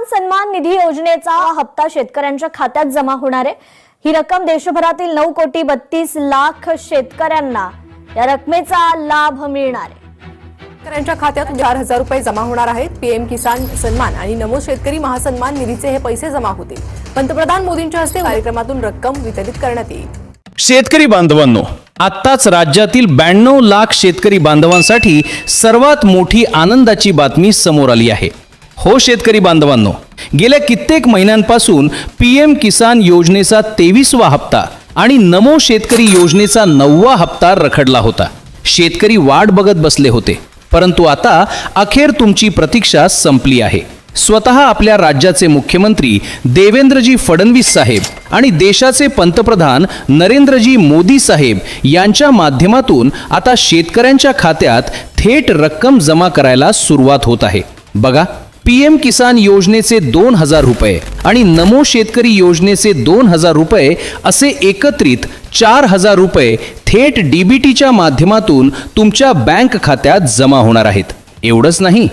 सन्मान निधी योजनेचा हप्ता शेतकऱ्यांच्या खात्यात जमा होणार आहे। ही रक्कम देशभरातील 9,32,00,000 शेतकऱ्यांना या रकमेचा लाभ मिळणार आहे। शेतकऱ्यांच्या खात्यात 4,000 रुपये जमा होणार आहेत। पीएम किसान सन्मान आणि नमो शेतकरी महासन्मान निधीचे हे पैसे जमा होतील। पंतप्रधान मोदींच्या हस्ते कार्यक्रमातून रक्कम वितरित करण्यात येईल। शेतकरी बांधवांनो, आत्ताच राज्यातील 92 लाख शेतकरी बांधवांसाठी सर्वात मोठी आनंदाची बातमी समोर आली आहे। हो शेतकरी बांधवांनो, गेल्या कित्येक महिन्यांपासून पीएम किसान योजनेचा 23वा हप्ता आणि नमो शेतकरी योजनेचा 9वा हप्ता रखडला होता। शेतकरी वाट बघत बसले होते, परंतु आता अखेर तुमची प्रतीक्षा संपली आहे। स्वतः आपल्या राज्याचे मुख्यमंत्री देवेंद्रजी फडणवीस साहेब आणि देशाचे पंतप्रधान नरेंद्रजी मोदी साहेब यांच्या माध्यमातून आता शेतकऱ्यांच्या खात्यात थेट रक्कम जमा करायला सुरुवात होत आहे। बघा, पीएम किसान योजनेचे 2,000 रुपये आणि नमो शेतकरी योजनेचे 2,000 रुपये असे एकत्रित 4,000 रुपये थेट डीबीटीच्या माध्यमातून तुमच्या बँक खात्यात जमा होणार आहेत। एवढंच नाही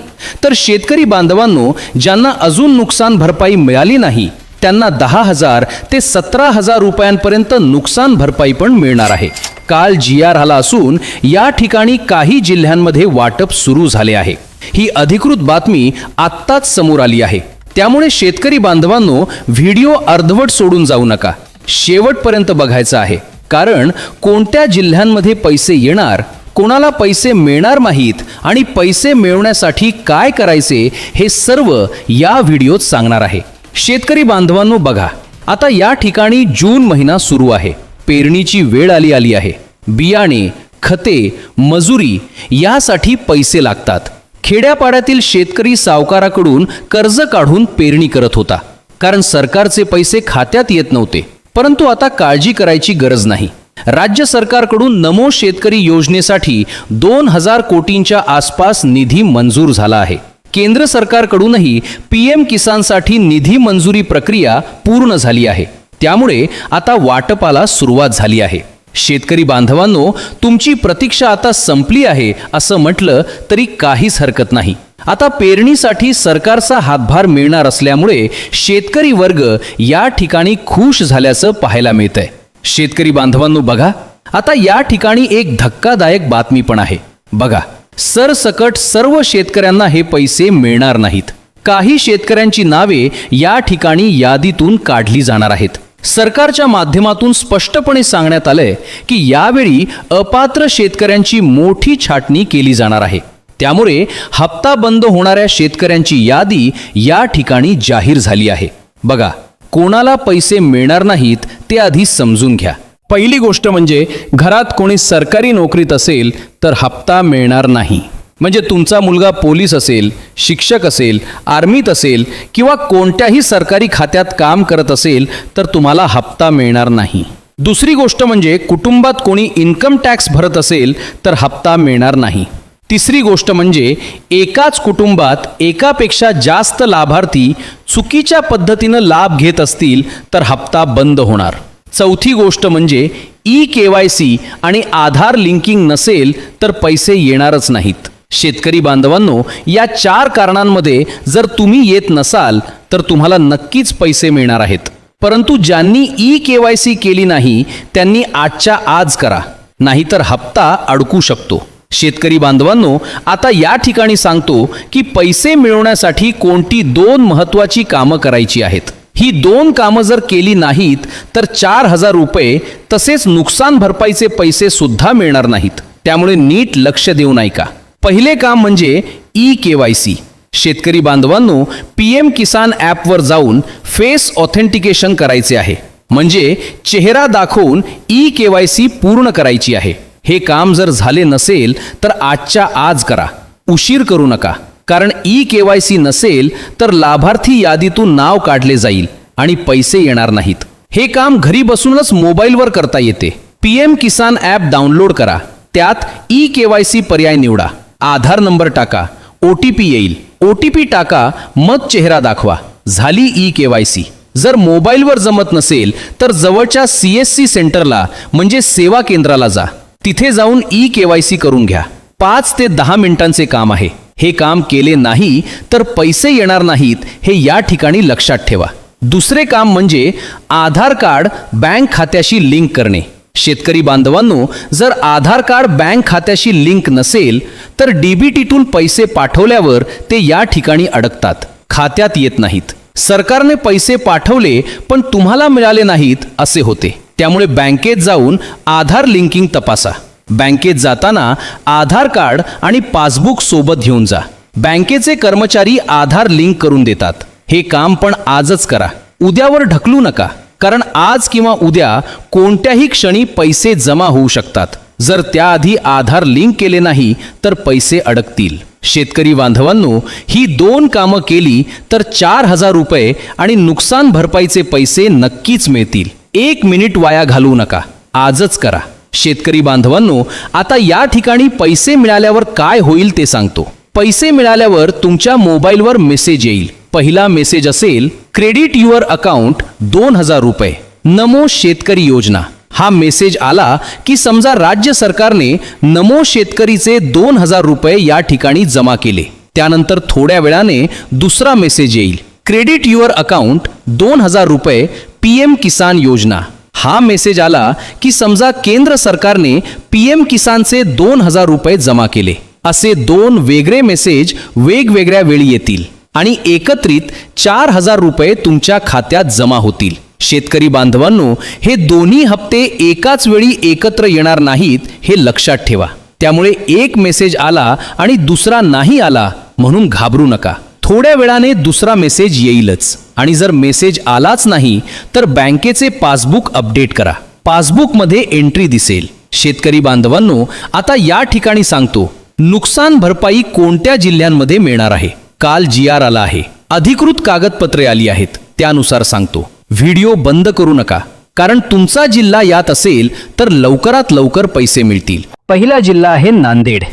तर शेतकरी बांधवांनो, ज्यांना अजून नुकसान भरपाई मिळाली नाही त्यांना 10,000 ते 17,000 रुपयांपर्यंत नुकसान भरपाई पण मिळणार आहे। काल GR आला असून या ठिकाणी काही जिल्ह्यांमध्ये वाटप सुरू झाले आहे। ही अधिकृत बातमी आत्ताच समोर आली आहे, त्यामुळे शेतकरी बांधवांनो, व्हिडिओ अर्धवट सोडून जाऊ नका, शेवटपर्यंत बघायचं आहे। कारण कोणत्या जिल्ह्यांमध्ये पैसे येणार, कोणाला पैसे मिळणार नाहीत आणि पैसे मिळवण्यासाठी काय करायचे हे सर्व या व्हिडिओत सांगणार आहे। शेतकरी बांधवांनो बघा, आता या ठिकाणी जून महिना सुरू आहे, पेरणीची वेळ आली आहे। बियाणे, खते, मजुरी यासाठी पैसे लागतात। खेड्यापाड्यातील शेतकरी सावकाराकडून कर्ज काढून पेरणी करत होता, कारण सरकारचे पैसे खात्यात येत नव्हते। परंतु आता काळजी करायची गरज नाही। राज्य सरकारकडून नमो शेतकरी योजनेसाठी 2,000 कोटींच्या आसपास निधी मंजूर झाला आहे। केंद्र सरकारकडूनही पीएम किसानसाठी निधी मंजुरी प्रक्रिया पूर्ण झाली आहे, त्यामुळे आता वाटपाला सुरुवात झाली आहे। शेतकरी बांधवांनो, तुमची प्रतीक्षा आता संपली आहे असं म्हटलं तरी काहीच हरकत नाही। आता पेरणीसाठी सरकारचा हातभार मिळणार असल्यामुळे शेतकरी वर्ग या ठिकाणी खुश झाल्याचं पाहायला मिळतंय। शेतकरी बांधवांनो बघा, आता या ठिकाणी एक धक्कादायक बातमी पण आहे। बघा, सरसकट सर्व शेतकऱ्यांना हे पैसे मिळणार नाहीत। काही शेतकऱ्यांची नावे या ठिकाणी यादीतून काढली जाणार आहेत। सरकारच्या माध्यमातून स्पष्टपणे सांगण्यात आलंय की यावेळी अपात्र शेतकऱ्यांची मोठी छाटणी केली जाणार आहे, त्यामुळे हप्ता बंद होणाऱ्या शेतकऱ्यांची यादी या ठिकाणी जाहीर झाली आहे। बघा, कोणाला पैसे मिळणार नाहीत ते आधी समजून घ्या। पहिली गोष्ट म्हणजे घरात कोणी सरकारी नोकरीत असेल तर हप्ता मिळणार नाही। म्हणजे तुमचा मुलगा पोलीस असेल, शिक्षक असेल, आर्मीत असेल किंवा कोणत्याही सरकारी खात्यात काम करत असेल तर तुम्हाला हप्ता मिळणार नाही। दुसरी गोष्ट म्हणजे कुटुंबात कोणी इन्कम टॅक्स भरत असेल तर हप्ता मिळणार नाही। तिसरी गोष्ट म्हणजे एकाच कुटुंबात एकापेक्षा जास्त लाभार्थी चुकीच्या पद्धतीनं लाभ घेत असतील तर हप्ता बंद होणार। चौथी गोष्ट म्हणजे EKYC आणि आधार लिंकिंग नसेल तर पैसे येणारच नाहीत। शेतकरी बांधवांनो, या 4 कारणांमध्ये जर तुम्ही येत नसाल तर तुम्हाला नक्कीच पैसे मिळणार आहेत। परंतु ज्यांनी EKYC केली नाही त्यांनी आजच्या आज करा, नाहीतर हप्ता अडकू शकतो। शेतकरी बांधवांनो, आता या ठिकाणी सांगतो की पैसे मिळवण्यासाठी कोणती 2 महत्त्वाची कामं करायची आहेत। ही 2 कामं जर केली नाहीत तर 4,000 रुपये तसेच नुकसान भरपाईचे पैसे सुद्धा मिळणार नाहीत, त्यामुळे नीट लक्ष देऊ नका। पहिले काम म्हणजे EKYC। शेतकरी बांधवांनो, पीएम किसान ॲपवर जाऊन फेस ऑथेंटिकेशन करायचे आहे, म्हणजे चेहरा दाखवून EKYC पूर्ण करायची आहे। हे काम जर झाले नसेल तर आजच्या आज करा, उशीर करू नका। कारण EKYC नसेल तर लाभार्थी यादीतून नाव काढले जाईल आणि पैसे येणार नाहीत। हे काम घरी बसूनच मोबाईलवर करता येते। पीएम किसान ॲप डाउनलोड करा, त्यात EKYC पर्याय निवडा, आधार नंबर टाका, OTP येईल, OTP टाका, मग चेहरा दाखवा, झाली EKYC। जर मोबाईलवर जमत नसेल तर जवळच्या CSC सेंटरला म्हणजे सेवा केंद्राला जा, तिथे जाऊन EKYC करून घ्या। 5 ते 10 मिनिटांचे काम आहे। हे काम केले नाही तर पैसे येणार नाहीत हे या ठिकाणी लक्षात ठेवा. दुसरे काम म्हणजे आधार कार्ड बँक खात्याशी लिंक करणे. शेतकरी बांधवांनो, जर आधार कार्ड बँक खात्याशी लिंक नसेल तर डीबीटीतून पैसे पाठवल्यावर ते या ठिकाणी अडकतात, खात्यात येत नाहीत. सरकारने पैसे पाठवले पण तुम्हाला मिळाले नाहीत असे होते. त्यामुळे बँकेत जाऊन आधार लिंकिंग तपासा. बँकेत जाताना आधार कार्ड आणि पासबुक सोबत घेऊन जा. बँकेचे कर्मचारी आधार लिंक करून देतात. हे काम पण आजच करा, उद्यावर ढकलू नका, कारण आज किंवा उद्या कोणत्याही क्षणी पैसे जमा होऊ शकतात. जर त्याआधी आधार लिंक केले नाही तर पैसे अडकतील. शेतकरी बांधवांनो, ही 2 कामं केली तर 4,000 रुपये आणि नुकसान भरपाईचे पैसे नक्कीच मिळतील. 1 मिनिट वाया घालवू नका, आजच करा. शेतकरी बांधवांनो, आता या ठिकाणी पैसे मिळाल्यावर काय होईल ते सांगतो. पैसे मिळाल्यावर तुमच्या मोबाईलवर मेसेज येईल. पहिला मेसेज असेल, क्रेडिट युअर अकाउंट 2,000 रुपये, नमो शेतकरी योजना. हा मेसेज आला की समजा राज्य सरकारने नमो शेतकरीचे 2,000 रुपये या ठिकाणी जमा केले. त्यानंतर थोड्या वेळाने दुसरा मेसेज येईल, क्रेडिट युअर अकाउंट 2,000 रुपये PM किसान योजना. हा मेसेज आला की समजा केंद्र सरकारने PM किसानचे 2,000 रुपये जमा केले. असे 2 वेगळे मेसेज वेगवेगळ्या वेळी येतील आणि एकत्रित 4,000 रुपये तुमच्या खात्यात जमा होतील. शेतकरी बांधवांनो, हे दोन्ही हप्ते एकाच वेळी एकत्र येणार नाहीत हे लक्षात ठेवा. त्यामुळे एक मेसेज आला आणि दुसरा नाही आला म्हणून घाबरू नका. थोड्या वेळाने दुसरा मेसेज येईलच. आणि जर मेसेज आलाच नाही तर बँकेचे पासबुक अपडेट करा. पासबुकमध्ये एंट्री दिसेल. शेतकरी बांधवांनो, आता या ठिकाणी सांगतो, नुकसान भरपाई कोणत्या जिल्ह्यांमध्ये मिळणार आहे. काल GR आला आहे, अधिकृत कागदपत्रे आली आहेत. त्यानुसार सांगतो. व्हिडिओ बंद करू नका, कारण तुमचा जिल्हा यात असेल तर लवकरात लवकर पैसे मिळतील. पहिला जिल्हा आहे नांदेड.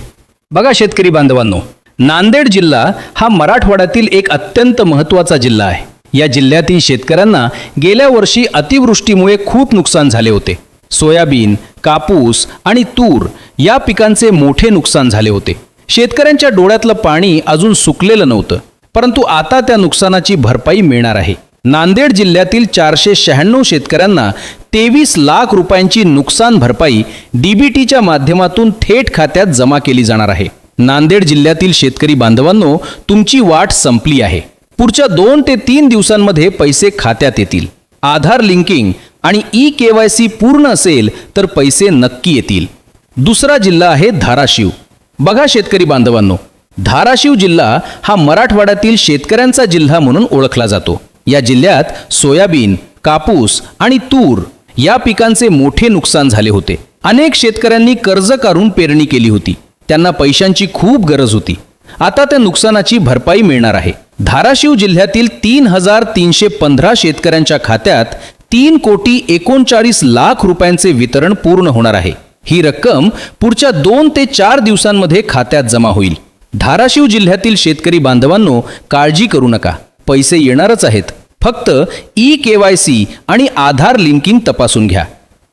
बघा शेतकरी बांधवांनो, नांदेड जिल्हा हा मराठवाड्यातील एक अत्यंत महत्त्वाचा जिल्हा आहे. या जिल्ह्यातील शेतकऱ्यांना गेल्या वर्षी अतिवृष्टीमुळे खूप नुकसान झाले होते. सोयाबीन, कापूस आणि तूर या पिकांचे मोठे नुकसान झाले होते. शेतकऱ्यांच्या डोळ्यातलं पाणी अजून सुकलेलं नव्हतं, परंतु आता त्या नुकसानाची भरपाई मिळणार आहे. नांदेड जिल्ह्यातील 496 शेतकऱ्यांना 23 लाख रुपयांची नुकसान भरपाई डीबीटीच्या माध्यमातून थेट खात्यात जमा केली जाणार आहे. नांदेड जिल्ह्यातील शेतकरी बांधवांनो, तुमची वाट संपली आहे. पुढच्या 2 ते 3 दिवसांमध्ये पैसे खात्यात येतील. आधार लिंकिंग आणि eKYC पूर्ण असेल तर पैसे नक्की येतील. दुसरा जिल्हा आहे धाराशिव. बघा शेतकरी बांधवांनो, धाराशिव जिल्हा हा मराठवाड्यातील शेतकऱ्यांचा जिल्हा म्हणून ओळखला जातो. या जिल्ह्यात सोयाबीन, कापूस आणि तूर या पिकांचे मोठे नुकसान झाले होते. अनेक शेतकऱ्यांनी कर्ज काढून पेरणी केली होती. त्यांना पैशांची खूप गरज होती. आता त्या नुकसानाची भरपाई मिळणार आहे. धाराशिव जिल्ह्यातील 3,315 शेतकऱ्यांच्या खात्यात 3,39 लाख रुपयांचे वितरण पूर्ण होणार आहे. ही रक्कम पुढच्या 2 ते 4 दिवसांमध्ये खात्यात जमा होईल. धाराशिव जिल्ह्यातील शेतकरी बांधवांनो, काळजी करू नका, पैसे येणारच आहेत. फक्त eKYC आणि आधार लिंकिंग तपासून घ्या.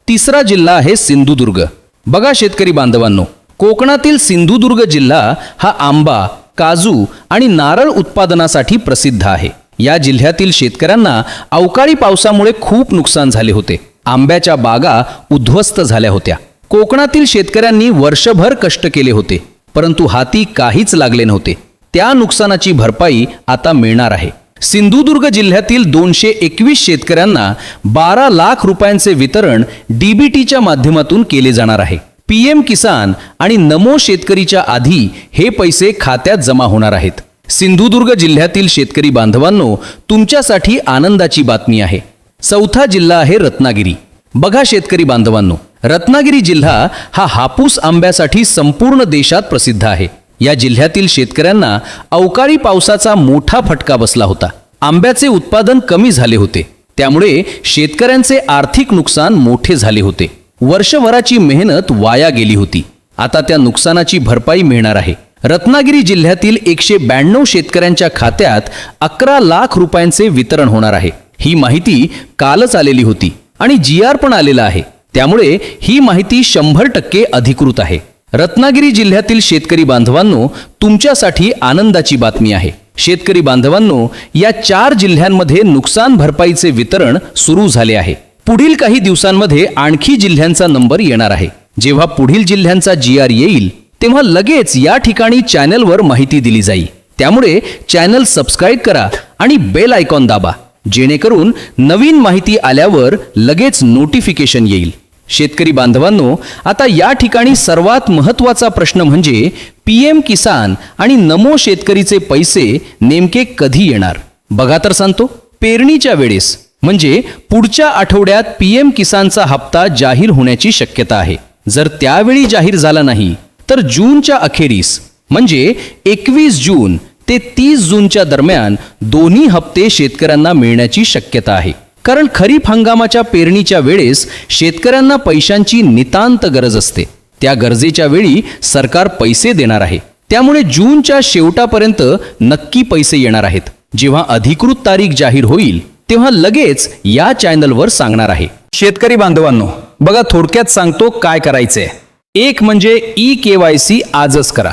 तिसरा जिल्हा आहे सिंधुदुर्ग. बघा शेतकरी बांधवांनो, कोकणातील सिंधुदुर्ग जिल्हा हा आंबा, काजू आणि नारळ उत्पादनासाठी प्रसिद्ध आहे. या जिल्ह्यातील शेतकऱ्यांना अवकाळी पावसामुळे खूप नुकसान झाले होते. आंब्याच्या बागा उद्ध्वस्त झाल्या होत्या. कोकणातील शेतकऱ्यांनी वर्षभर कष्ट केले होते, परंतु हाती काहीच लागले नव्हते. त्या नुकसानाची भरपाई आता मिळणार आहे. सिंधुदुर्ग जिल्ह्यातील 221 शेतकऱ्यांना 12 लाख रुपयांचे वितरण डीबीटीच्या माध्यमातून केले जाणार आहे. PM किसान आणि नमो शेतकरीच्या आधी हे पैसे खात्यात जमा होणार आहेत. सिंधुदुर्ग जिल्ह्यातील शेतकरी बांधवांनो, तुमच्यासाठी आनंदाची बातमी आहे. चौथा जिल्हा आहे रत्नागिरी. बघा शेतकरी बांधवांनो, रत्नागिरी जिल्हा हा हापूस आंब्यासाठी संपूर्ण देशात प्रसिद्ध आहे. या जिल्ह्यातील शेतकऱ्यांना अवकाळी पावसाचा मोठा फटका बसला होता. आंब्याचे उत्पादन कमी झाले होते, त्यामुळे शेतकऱ्यांचे आर्थिक नुकसान मोठे झाले होते. वर्षभराची मेहनत वाया गेली होती. आता त्या नुकसानाची भरपाई मिळणार आहे. रत्नागिरी जिल्ह्यातील 192 शेतकऱ्यांच्या खात्यात 11 लाख रुपयांचे वितरण होणार आहे. ही माहिती कालच आलेली होती आणि GR पण आलेला आहे. त्यामुळे ही माहिती 100% अधिकृत आहे. रत्नागिरी जिल्ह्यातील शेतकरी बांधवांनो, तुमच्यासाठी आनंदाची बातमी आहे. शेतकरी बांधवांनो, या 4 जिल्ह्यांमध्ये नुकसान भरपाईचे वितरण सुरू झाले आहे. पुढील काही दिवसांमध्ये आणखी जिल्ह्यांचा नंबर येणार आहे. जेव्हा पुढील जिल्ह्यांचा GR येईल तेव्हा लगेच या ठिकाणी चॅनलवर माहिती दिली जाईल. त्यामुळे चॅनल सबस्क्राईब करा आणि बेल आयकॉन दाबा, जेणेकरून नवीन माहिती आल्यावर लगेच नोटिफिकेशन येईल. शेतकरी बांधवांनो, आता या ठिकाणी सर्वात महत्त्वाचा प्रश्न म्हणजे PM किसान आणि नमो शेतकरीचे पैसे नेमके कधी येणार. बघा तर सांगतो. पेरणीच्या वेळेस म्हणजे पुढच्या आठवड्यात PM किसानचा हप्ता जाहीर होण्याची शक्यता आहे. जर त्यावेळी जाहीर झाला नाही तर जूनच्या अखेरीस म्हणजे 21 जून ते 30 जूनच्या दरम्यान दोन्ही हप्ते शेतकऱ्यांना मिळण्याची शक्यता आहे. कारण खरीप हंगामाच्या पेरणीच्या वेळेस शेतकऱ्यांना पैशांची नितांत गरज असते. त्या गरजेच्या वेळी सरकार पैसे देणार आहे. त्यामुळे जूनच्या शेवटापर्यंत नक्की पैसे येणार आहेत. जेव्हा अधिकृत तारीख जाहीर होईल तेव्हा लगेच या चॅनलवर सांगणार आहे. शेतकरी बांधवांनो, बघा थोडक्यात सांगतो काय करायचंय. 1 म्हणजे eKYC आजच करा.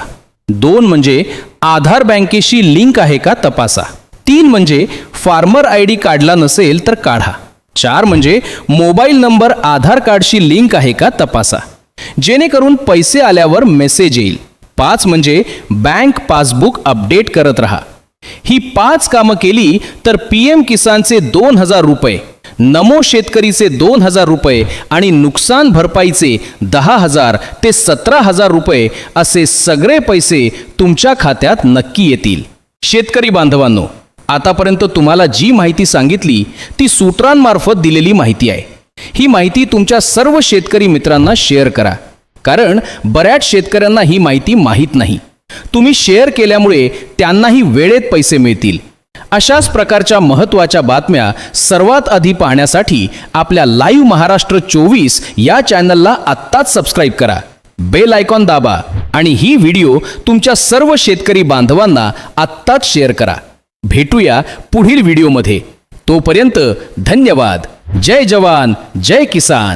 2 म्हणजे आधार बँकेशी लिंक आहे का तपासा. 3 म्हणजे फार्मर ID काढला नसेल तर काढा. 4 म्हणजे मोबाईल नंबर आधार कार्डशी लिंक आहे का तपासा, जेणेकरून पैसे आल्यावर मेसेज येईल. 5 म्हणजे बँक पासबुक अपडेट करत राहा. ही 5 कामं केली तर PM किसानचे 2000 रुपये, नमो शेतकरीचे 2000 रुपये आणि नुकसान भरपाईचे 10,000 ते 17,000 रुपये असे सगळे पैसे तुमच्या खात्यात नक्की येतील. शेतकरी बांधवांनो, आतापर्यंत तुम्हाला जी माहिती सांगितली ती सूत्रांमार्फत दिलेली माहिती आहे. ही माहिती तुमच्या सर्व शेतकरी मित्रांना शेअर करा, कारण बऱ्याच शेतकऱ्यांना ही माहिती माहीत नाही. तुम्ही शेअर केल्यामुळे त्यांनाही वेळेत पैसे मिळतील. अशाच प्रकारच्या महत्त्वाच्या बातम्या सर्वात आधी पाहण्यासाठी आपल्या लाईव्ह महाराष्ट्र 24 या चॅनलला आत्ताच सबस्क्राईब करा, बेल आयकॉन दाबा आणि ही व्हिडिओ तुमच्या सर्व शेतकरी बांधवांना आत्ताच शेअर करा. भेटूया पुढील व्हिडिओमध्ये. तोपर्यंत धन्यवाद. जय जवान, जय किसान.